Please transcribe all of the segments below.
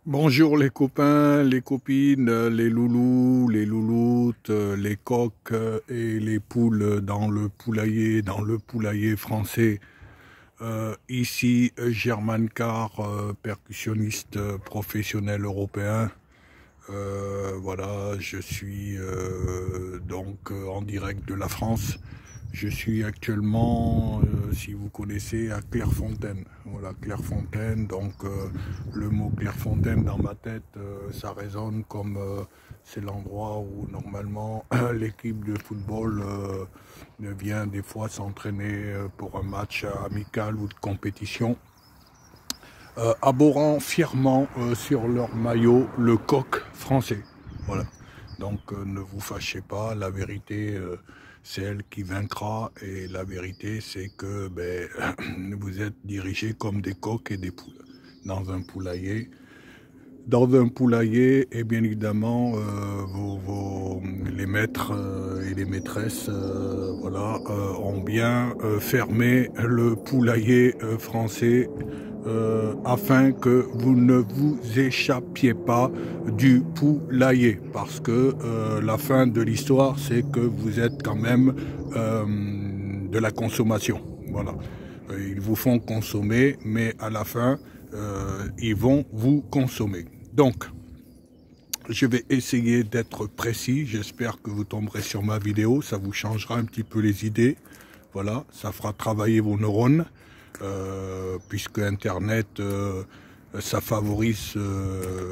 Bonjour les copains, les copines, les loulous, les louloutes, les coqs et les poules dans le poulailler français. Ici, German Carr, percussionniste professionnel européen. Voilà, je suis en direct de la France. Je suis actuellement, si vous connaissez, à Clairefontaine. Voilà, Clairefontaine. Le mot Clairefontaine dans ma tête, ça résonne comme c'est l'endroit où normalement l'équipe de football vient des fois s'entraîner pour un match amical ou de compétition. Arborant fièrement sur leur maillot le coq français. Voilà. Ne vous fâchez pas, la vérité c'est elle qui vaincra et la vérité c'est que vous êtes dirigés comme des coqs et des poules dans un poulailler. Dans un poulailler, et bien évidemment, les maîtres et les maîtresses ont bien fermé le poulailler français afin que vous ne vous échappiez pas du poulailler. Parce que la fin de l'histoire, c'est que vous êtes quand même de la consommation. Voilà. Ils vous font consommer, mais à la fin, ils vont vous consommer. Donc, je vais essayer d'être précis. J'espère que vous tomberez sur ma vidéo. Ça vous changera un petit peu les idées. Voilà, ça fera travailler vos neurones. Puisque Internet, ça favorise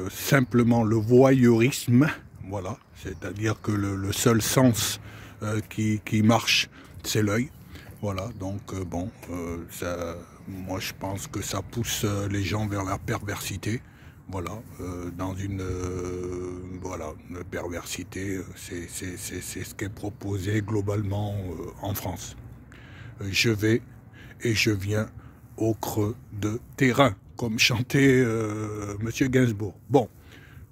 simplement le voyeurisme. Voilà, c'est-à-dire que le seul sens qui marche, c'est l'œil. Voilà, moi je pense que ça pousse les gens vers la perversité. Voilà, une perversité, c'est ce qui est proposé globalement en France. Je vais et je viens au creux de terrain, comme chantait Monsieur Gainsbourg. Bon,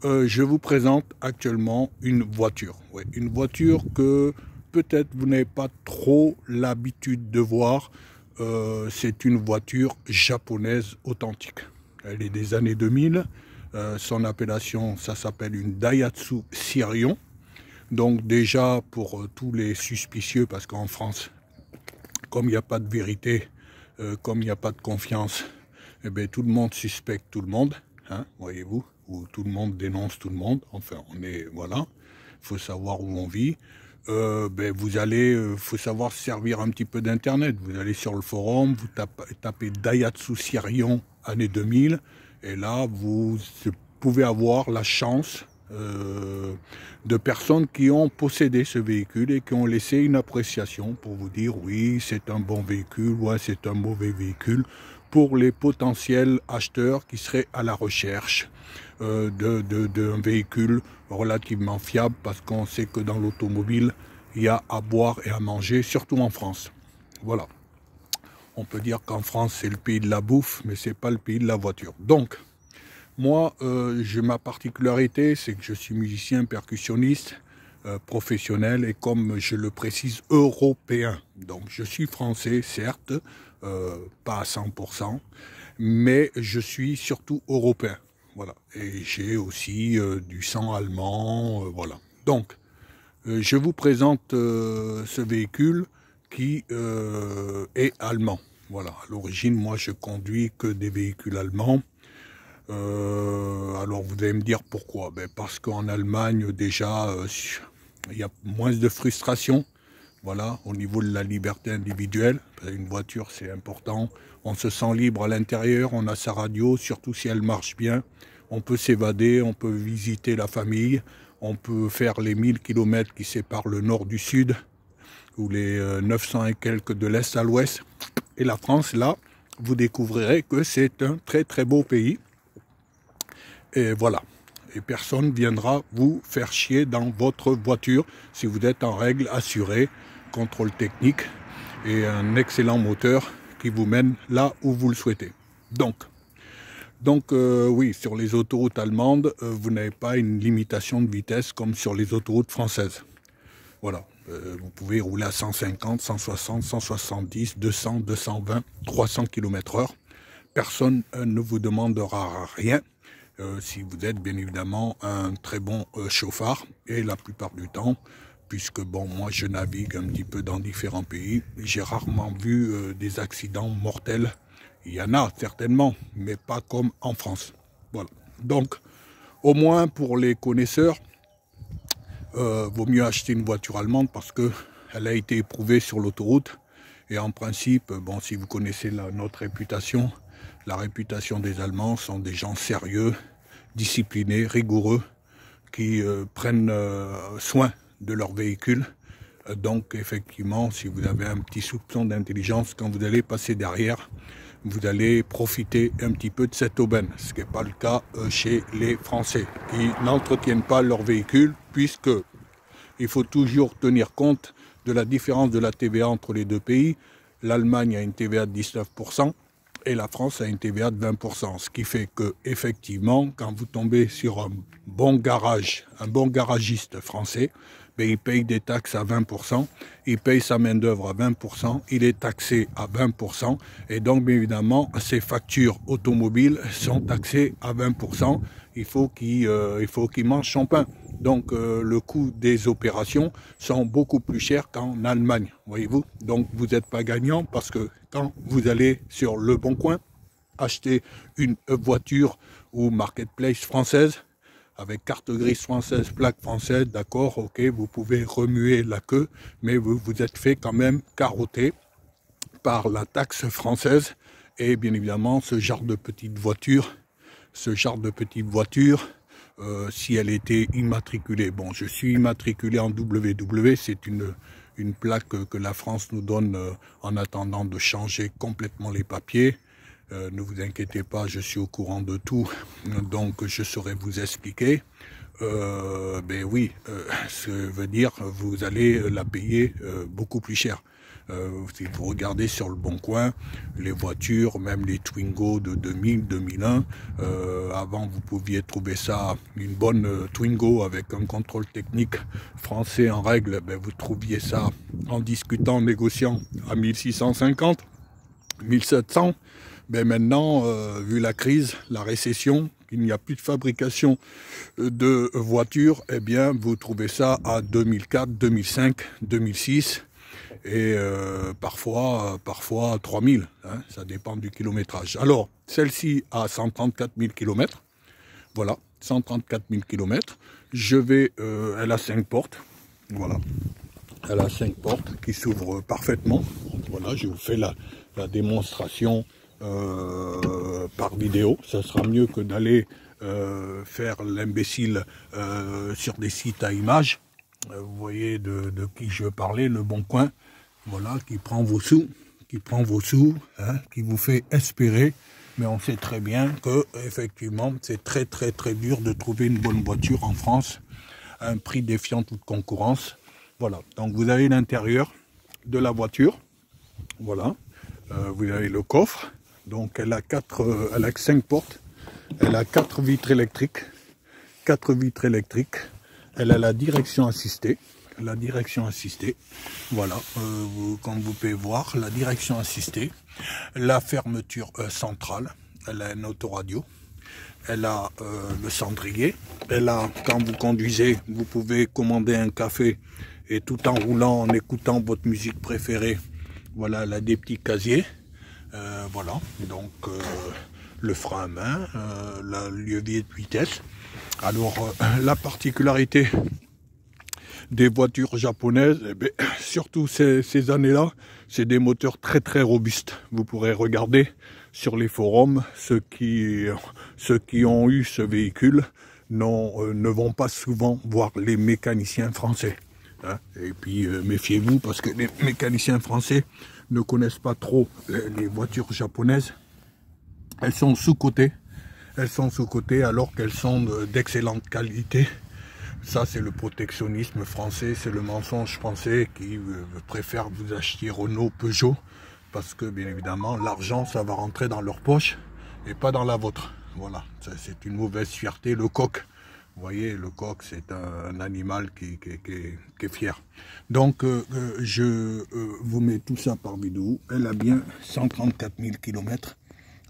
je vous présente actuellement une voiture. Ouais, une voiture que peut-être vous n'avez pas trop l'habitude de voir. C'est une voiture japonaise authentique. Elle est des années 2000. Son appellation, ça s'appelle une Daihatsu Sirion. Donc déjà, pour tous les suspicieux, parce qu'en France, comme il n'y a pas de vérité, comme il n'y a pas de confiance, eh bien, tout le monde suspecte tout le monde, hein, voyez-vous, ou tout le monde dénonce tout le monde. Enfin, voilà, il faut savoir où on vit. Faut savoir se servir un petit peu d'internet. Vous allez sur le forum, vous tapez Daihatsu Sirion année 2000, et là vous pouvez avoir la chance de personnes qui ont possédé ce véhicule et qui ont laissé une appréciation pour vous dire oui, c'est un bon véhicule, ouais, c'est un mauvais véhicule, pour les potentiels acheteurs qui seraient à la recherche d'un véhicule relativement fiable, parce qu'on sait que dans l'automobile, il y a à boire et à manger, surtout en France. Voilà. On peut dire qu'en France, c'est le pays de la bouffe, mais c'est pas le pays de la voiture. Donc, moi, ma particularité, c'est que je suis musicien percussionniste professionnel et, comme je le précise, européen. Donc je suis français, certes, pas à 100%, mais je suis surtout européen. Voilà. Et j'ai aussi du sang allemand, voilà. Donc, je vous présente ce véhicule qui est allemand. Voilà. À l'origine, moi, je conduis que des véhicules allemands. Alors vous allez me dire pourquoi. Parce qu'en Allemagne déjà il y a moins de frustration, voilà, au niveau de la liberté individuelle. Une voiture, c'est important, on se sent libre à l'intérieur, on a sa radio, surtout si elle marche bien, on peut s'évader, on peut visiter la famille, on peut faire les 1000 km qui séparent le nord du sud, ou les 900 et quelques de l'est à l'ouest. Et la France, là, vous découvrirez que c'est un très très beau pays. Et voilà, et personne ne viendra vous faire chier dans votre voiture si vous êtes en règle assurée, contrôle technique et un excellent moteur qui vous mène là où vous le souhaitez. Oui, sur les autoroutes allemandes, vous n'avez pas une limitation de vitesse comme sur les autoroutes françaises. Voilà, vous pouvez rouler à 150, 160, 170, 200, 220, 300 km/h. Personne ne vous demandera rien. si vous êtes bien évidemment un très bon chauffard. Et la plupart du temps, puisque bon, moi je navigue un petit peu dans différents pays, j'ai rarement vu des accidents mortels. Il y en a certainement, mais pas comme en France. Voilà. Donc, au moins pour les connaisseurs, vaut mieux acheter une voiture allemande parce que elle a été éprouvée sur l'autoroute. Et en principe, bon, si vous connaissez notre réputation, la réputation des Allemands sont des gens sérieux, disciplinés, rigoureux, qui prennent soin de leur véhicule. Donc effectivement, si vous avez un petit soupçon d'intelligence, quand vous allez passer derrière, vous allez profiter un petit peu de cette aubaine, ce qui n'est pas le cas chez les Français, qui n'entretiennent pas leur véhicule, puisque il faut toujours tenir compte de la différence de la TVA entre les deux pays. L'Allemagne a une TVA de 19% et la France a une TVA de 20%. Ce qui fait que, effectivement, quand vous tombez sur un bon garagiste français, ben, il paye des taxes à 20%, il paye sa main-d'œuvre à 20%, il est taxé à 20%, et donc, bien évidemment, ses factures automobiles sont taxées à 20%. Il faut qu'il mange son pain. Donc, le coût des opérations sont beaucoup plus chers qu'en Allemagne, voyez-vous. Donc, vous n'êtes pas gagnant parce que quand vous allez sur Le Bon Coin acheter une voiture ou marketplace française, avec carte grise française, plaque française, d'accord, ok, vous pouvez remuer la queue, mais vous vous êtes fait quand même carotter par la taxe française. Et bien évidemment, ce genre de petite voiture, si elle était immatriculée, bon, je suis immatriculé en WW, c'est une plaque que la France nous donne en attendant de changer complètement les papiers. Ne vous inquiétez pas, je suis au courant de tout, donc je saurai vous expliquer. Ben oui, ça veut dire vous allez la payer beaucoup plus cher. Si vous regardez sur Le Bon Coin, les voitures, même les Twingo de 2000, 2001, avant vous pouviez trouver ça, une bonne Twingo avec un contrôle technique français en règle, ben vous trouviez ça en discutant, en négociant à 1650, 1700. Ben maintenant, vu la crise, la récession, qu'il n'y a plus de fabrication de voitures, eh bien, vous trouvez ça à 2004, 2005, 2006 et parfois 3000, hein, ça dépend du kilométrage. Alors, celle-ci a 134 000 km, voilà, 134 000 km. Elle a 5 portes, voilà, elle a 5 portes qui s'ouvrent parfaitement. Voilà, je vous fais la démonstration par vidéo, ça sera mieux que d'aller faire l'imbécile sur des sites à images. Vous voyez de qui je veux parler, Le Bon Coin, voilà, qui prend vos sous, hein, qui vous fait espérer, mais on sait très bien que effectivement c'est très dur de trouver une bonne voiture en France à un prix défiant toute concurrence. Voilà, donc vous avez l'intérieur de la voiture, voilà, vous avez le coffre. Donc elle a 5 portes, elle a 4 vitres électriques, elle a la direction assistée, voilà, comme vous pouvez voir, la direction assistée, la fermeture centrale, elle a un autoradio, elle a le cendrier, elle a, quand vous conduisez, vous pouvez commander un café et tout en roulant, en écoutant votre musique préférée, voilà, elle a des petits casiers. Voilà, donc le frein à main, le levier de vitesse. Alors, la particularité des voitures japonaises, eh bien, surtout ces années-là, c'est des moteurs très robustes. Vous pourrez regarder sur les forums, ceux qui ont eu ce véhicule ne vont pas souvent voir les mécaniciens français. Hein. Et puis, méfiez-vous, parce que les mécaniciens français ne connaissent pas trop les voitures japonaises. Elles sont sous-cotées. Alors qu'elles sont d'excellente qualité. Ça, c'est le protectionnisme français, c'est le mensonge français qui préfère vous acheter Renault, Peugeot, parce que, bien évidemment, l'argent, ça va rentrer dans leur poche et pas dans la vôtre. Voilà, c'est une mauvaise fierté. Le coq, vous voyez, le coq, c'est un animal qui est fier. Donc, je vous mets tout ça par vidéo. Elle a bien 134 000 km.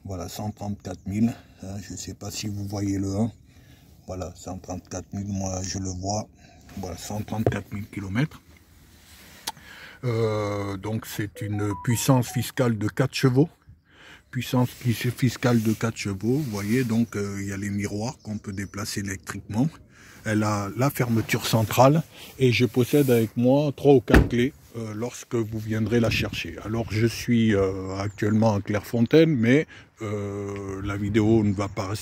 Voilà, 134 000. Hein, je ne sais pas si vous voyez le 1. Voilà, 134 000, moi je le vois. Voilà, 134 000 km. Donc c'est une puissance fiscale de 4 chevaux. Puissance fiscale de 4 chevaux. Vous voyez, donc il y a les miroirs qu'on peut déplacer électriquement. Elle a la fermeture centrale et je possède avec moi 3 ou 4 clés lorsque vous viendrez la chercher. Alors je suis actuellement à Clairefontaine, mais la vidéo ne va pas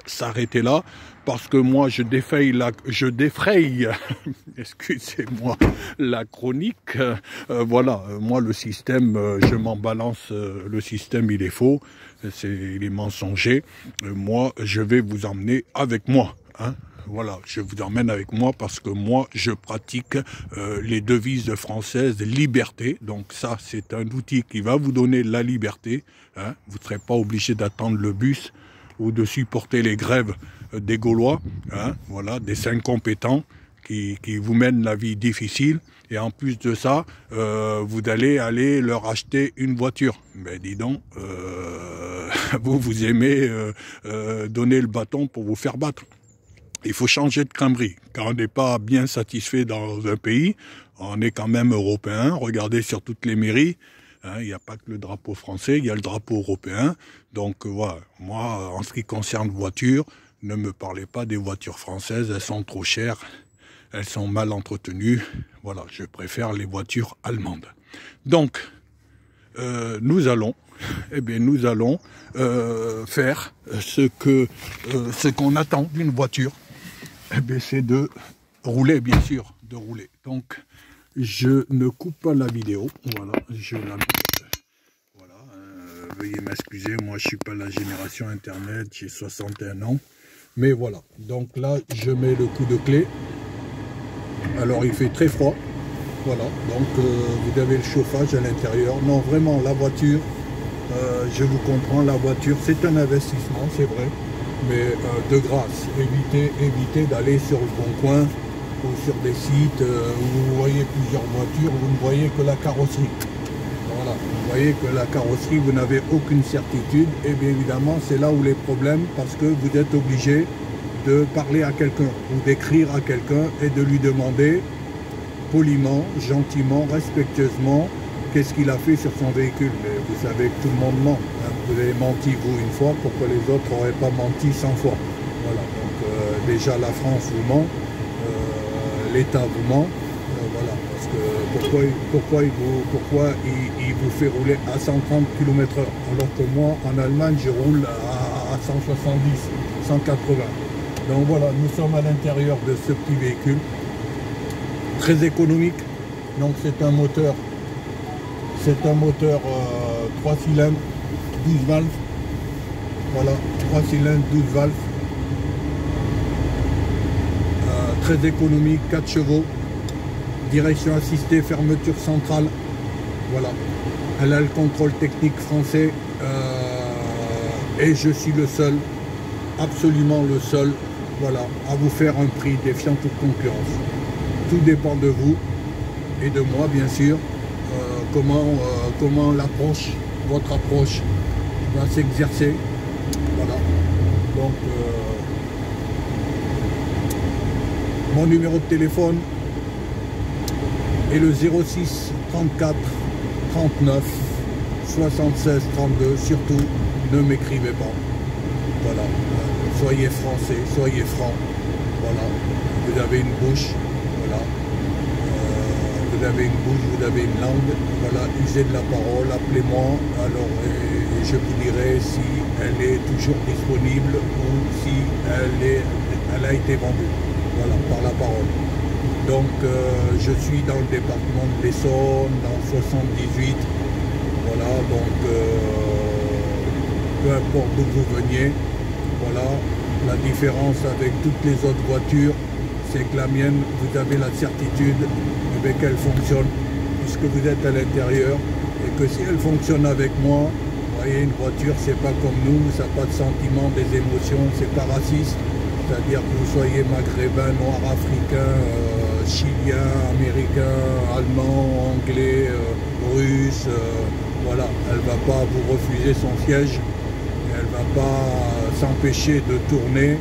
s'arrêter là parce que moi je défraye excusez-moi, la chronique. Voilà, moi le système, je m'en balance, le système il est faux, il est mensonger. Moi je vais vous emmener avec moi. Hein, voilà, je vous emmène avec moi parce que moi, je pratique les devises françaises liberté. Donc ça, c'est un outil qui va vous donner la liberté. Hein. Vous ne serez pas obligé d'attendre le bus ou de supporter les grèves des Gaulois. Hein. Voilà, des incompétents qui vous mènent la vie difficile. Et en plus de ça, vous allez aller leur acheter une voiture. Mais dis donc, vous aimez donner le bâton pour vous faire battre. Il faut changer de crèmerie, car on n'est pas bien satisfait dans un pays. On est quand même européen. Regardez sur toutes les mairies, hein, il n'y a pas que le drapeau français, il y a le drapeau européen. Donc voilà, moi, en ce qui concerne voitures, ne me parlez pas des voitures françaises, elles sont trop chères, elles sont mal entretenues. Voilà, je préfère les voitures allemandes. Donc, nous allons faire ce qu'on attend d'une voiture. C'est de rouler, bien sûr, de rouler. Donc, je ne coupe pas la vidéo. Voilà, je la mets. Voilà, veuillez m'excuser, moi je suis pas la génération Internet, j'ai 61 ans. Mais voilà, donc là, je mets le coup de clé. Alors, il fait très froid. Voilà, donc vous avez le chauffage à l'intérieur. Non, vraiment, la voiture, je vous comprends, la voiture, c'est un investissement, c'est vrai. Mais de grâce, évitez d'aller sur le Bon Coin ou sur des sites où vous voyez plusieurs voitures, vous ne voyez que la carrosserie. Voilà, vous voyez que la carrosserie, vous n'avez aucune certitude. Et bien évidemment, c'est là où les problèmes, parce que vous êtes obligé de parler à quelqu'un ou d'écrire à quelqu'un et de lui demander poliment, gentiment, respectueusement, qu'est-ce qu'il a fait sur son véhicule. Mais vous savez que tout le monde ment. Hein. Vous avez menti vous une fois, pourquoi les autres n'auraient pas menti 100 fois. Voilà, donc déjà la France vous ment, l'État vous ment, voilà, parce que pourquoi il vous fait rouler à 130 km/h, alors que moi en Allemagne je roule à 170, 180. Donc voilà, nous sommes à l'intérieur de ce petit véhicule, très économique. Donc c'est un moteur 3 cylindres, 12 valves. Voilà, 3 cylindres, 12 valves. Très économique, 4 chevaux. Direction assistée, fermeture centrale. Voilà. Elle a le contrôle technique français. Et je suis le seul, absolument le seul, voilà, à vous faire un prix défiant toute concurrence. Tout dépend de vous et de moi, bien sûr. Comment l'approche, votre approche va s'exercer. Voilà. Donc, mon numéro de téléphone est le 06 34 39 76 32. Surtout, ne m'écrivez pas. Voilà. Soyez français, soyez franc. Voilà. Vous avez une bouche. Voilà. Vous avez une bouche, vous avez une langue, voilà, usez de la parole, appelez-moi, alors je vous dirai si elle est toujours disponible ou si elle a été vendue, voilà, par la parole. Donc je suis dans le département de l'Essonne, dans 78, voilà, donc peu importe d'où vous veniez, voilà, la différence avec toutes les autres voitures, c'est que la mienne, vous avez la certitude qu'elle fonctionne, puisque vous êtes à l'intérieur, et que si elle fonctionne avec moi, vous voyez, une voiture, c'est pas comme nous, ça n'a pas de sentiment, des émotions, c'est pas raciste, c'est-à-dire que vous soyez maghrébin, noir, africain, chilien, américain, allemand, anglais, russe, voilà, elle ne va pas vous refuser son siège, elle ne va pas s'empêcher de tourner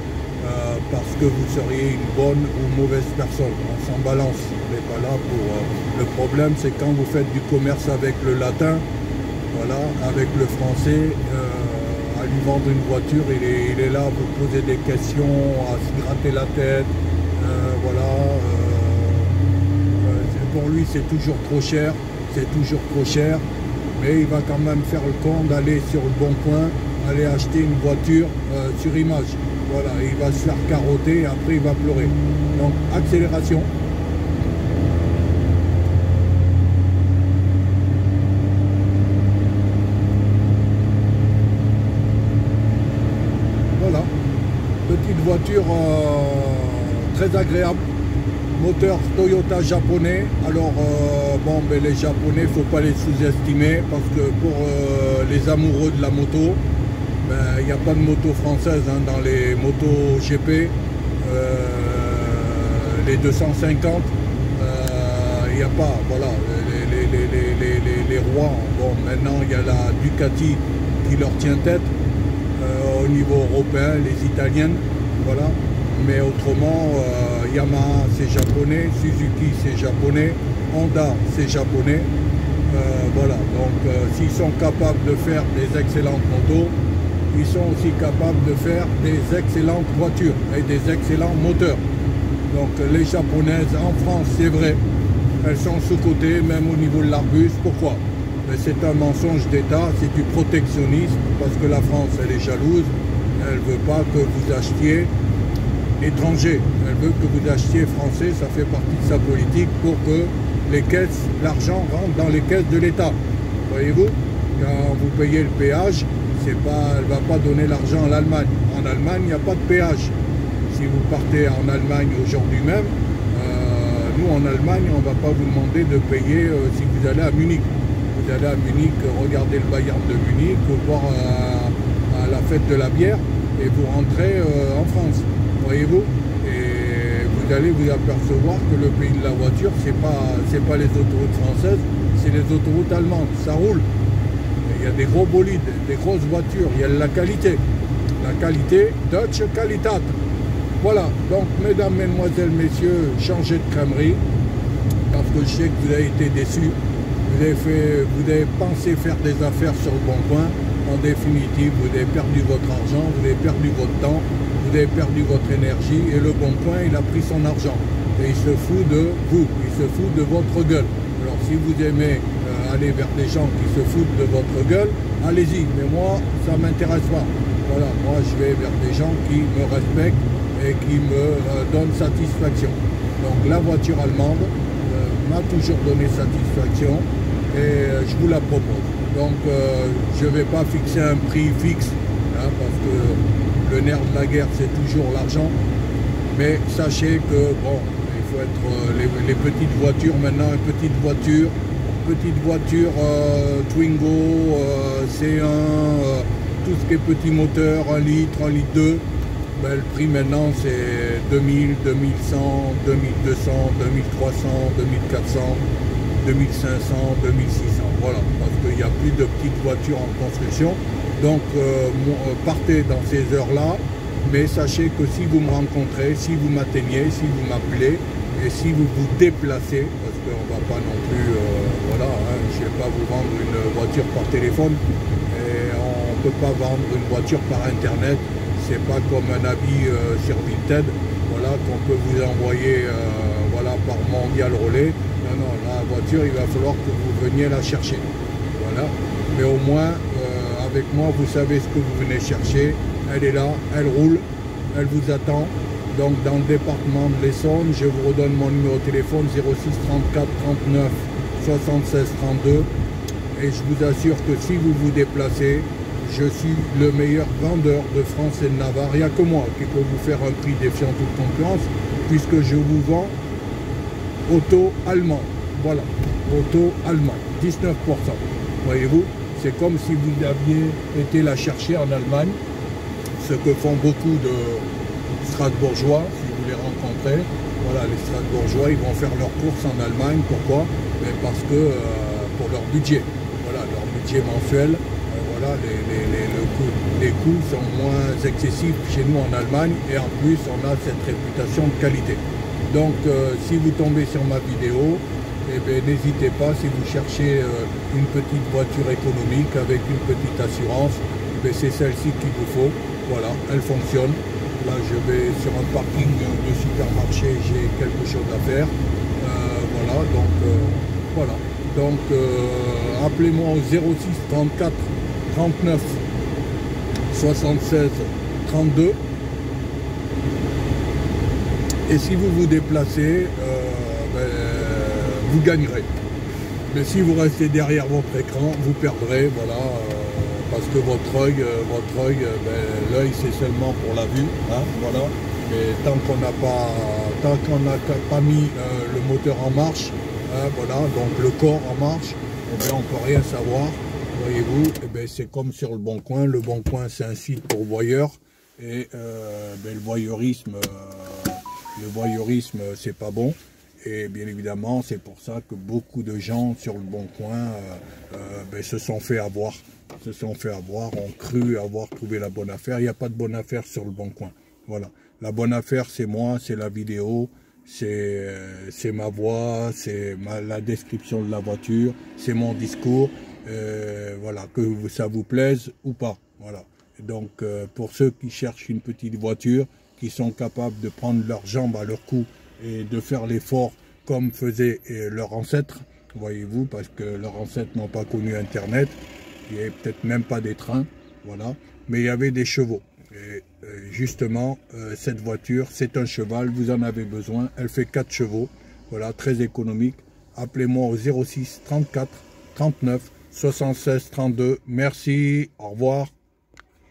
parce que vous seriez une bonne ou mauvaise personne. On s'en balance, on n'est pas là pour... Le problème, c'est quand vous faites du commerce avec le latin, voilà, avec le français, à lui vendre une voiture, il est là à vous poser des questions, à se gratter la tête, voilà. Pour lui, c'est toujours trop cher, mais il va quand même faire le con d'aller sur le bon coin, aller acheter une voiture sur image. Voilà, il va se faire carotter et après il va pleurer. Donc, accélération. Voilà, petite voiture très agréable. Moteur Toyota japonais. Alors bon, ben, les japonais, faut pas les sous-estimer parce que pour les amoureux de la moto, il n'y a pas de moto française hein, dans les motos GP, les 250, il n'y a pas, voilà, les rois. Bon, maintenant il y a la Ducati qui leur tient tête au niveau européen, les italiennes, voilà. Mais autrement, Yamaha c'est japonais, Suzuki c'est japonais, Honda c'est japonais. Voilà, donc s'ils sont capables de faire des excellentes motos, ils sont aussi capables de faire des excellentes voitures et des excellents moteurs. Donc les japonaises en France, c'est vrai, elles sont sous-cotées, même au niveau de l'Arbus. Pourquoi? C'est un mensonge d'État, c'est du protectionnisme, parce que la France, elle est jalouse, elle ne veut pas que vous achetiez étranger, elle veut que vous achetiez français, ça fait partie de sa politique pour que les caisses, l'argent rentre dans les caisses de l'État. Voyez-vous, quand vous payez le péage, elle ne va pas donner l'argent à l'Allemagne. En Allemagne, il n'y a pas de péage. Si vous partez en Allemagne aujourd'hui même, nous en Allemagne, on ne va pas vous demander de payer si vous allez à Munich. Vous allez à Munich, regardez le Bayern de Munich, voir à la fête de la bière et vous rentrez en France. Voyez-vous, et vous allez vous apercevoir que le pays de la voiture, c'est pas les autoroutes françaises, c'est les autoroutes allemandes. Ça roule. Il y a des gros bolides, des grosses voitures, il y a de la qualité. La qualité, Deutsche Qualität. Voilà, donc mesdames, mesdemoiselles, messieurs, changez de crèmerie, parce que je sais que vous avez été déçus. Vous avez pensé faire des affaires sur le bon coin. En définitive, vous avez perdu votre argent, vous avez perdu votre temps, vous avez perdu votre énergie, et le bon coin, il a pris son argent. Et il se fout de vous, il se fout de votre gueule. Alors si vous aimez aller vers des gens qui se foutent de votre gueule, allez-y, mais moi, ça ne m'intéresse pas. Voilà, moi je vais vers des gens qui me respectent et qui me donnent satisfaction. Donc la voiture allemande m'a toujours donné satisfaction et je vous la propose. Donc je ne vais pas fixer un prix fixe, hein, parce que le nerf de la guerre c'est toujours l'argent, mais sachez que bon, il faut être les petites voitures maintenant, une petite voiture Twingo, C1, tout ce qui est petit moteur, 1 litre, 1 litre 2, ben, le prix maintenant c'est 2000, 2100, 2200, 2300, 2400, 2500, 2600, voilà, parce qu'il n'y a plus de petites voitures en construction. Donc partez dans ces heures-là, mais sachez que si vous me rencontrez, si vous m'atteignez, si vous m'appelez, et si vous vous déplacez, parce qu'on ne va pas non plus, voilà, hein, je ne vais pas vous vendre une voiture par téléphone, et on ne peut pas vendre une voiture par internet, c'est pas comme un habit sur Vinted, voilà, qu'on peut vous envoyer voilà, par Mondial Relais. Non, non, la voiture, il va falloir que vous veniez la chercher, voilà, mais au moins, avec moi, vous savez ce que vous venez chercher, elle est là, elle roule, elle vous attend. Donc dans le département de l'Essonne, je vous redonne mon numéro de téléphone 06 34 39 76 32 et je vous assure que si vous vous déplacez, je suis le meilleur vendeur de France et de Navarre. Il n'y a que moi qui peut vous faire un prix défiant toute concurrence, puisque je vous vends auto allemand. Voilà, auto allemand, 19%. Voyez-vous, c'est comme si vous aviez été la chercher en Allemagne, ce que font beaucoup de Strasbourgeois, si vous les rencontrez. Voilà, les Strasbourgeois, ils vont faire leurs courses en Allemagne. Pourquoi? Parce que pour leur budget. Voilà, leur budget budget mensuel. Voilà, les coûts sont moins excessifs chez nous en Allemagne et en plus on a cette réputation de qualité. Donc si vous tombez sur ma vidéo, eh bien, n'hésitez pas, si vous cherchez une petite voiture économique avec une petite assurance, eh c'est celle-ci qu'il vous faut. Voilà, elle fonctionne. Là je vais sur un parking de supermarché, j'ai quelque chose à faire. Voilà, donc voilà. Donc appelez-moi au 06 34 39 76 32. Et si vous vous déplacez, vous gagnerez. Mais si vous restez derrière votre écran, vous perdrez, voilà, parce que votre œil, l'œil c'est seulement pour la vue, hein, voilà. Mais tant qu'on n'a pas mis le moteur en marche, hein, voilà, donc le corps en marche, eh bien, on ne peut rien savoir. Voyez-vous, eh c'est comme sur Le Bon Coin. Le Bon Coin, c'est un site pour voyeurs. Et le voyeurisme, c'est pas bon. Et bien évidemment, c'est pour ça que beaucoup de gens sur Le Bon Coin se sont fait avoir. Ont cru avoir trouvé la bonne affaire. Il n'y a pas de bonne affaire sur Le Bon Coin. Voilà. La bonne affaire, c'est moi, c'est la vidéo, c'est ma voix, c'est la description de la voiture, c'est mon discours. Voilà, que ça vous plaise ou pas. Voilà. Donc, pour ceux qui cherchent une petite voiture, qui sont capables de prendre leurs jambes à leur cou et de faire l'effort comme faisaient leurs ancêtres, voyez-vous, parce que leurs ancêtres n'ont pas connu Internet, il n'y avait peut-être même pas des trains, voilà, mais il y avait des chevaux. Et justement, cette voiture, c'est un cheval, vous en avez besoin, elle fait 4 chevaux, voilà, très économique. Appelez-moi au 06 34 39 76 32. Merci, au revoir.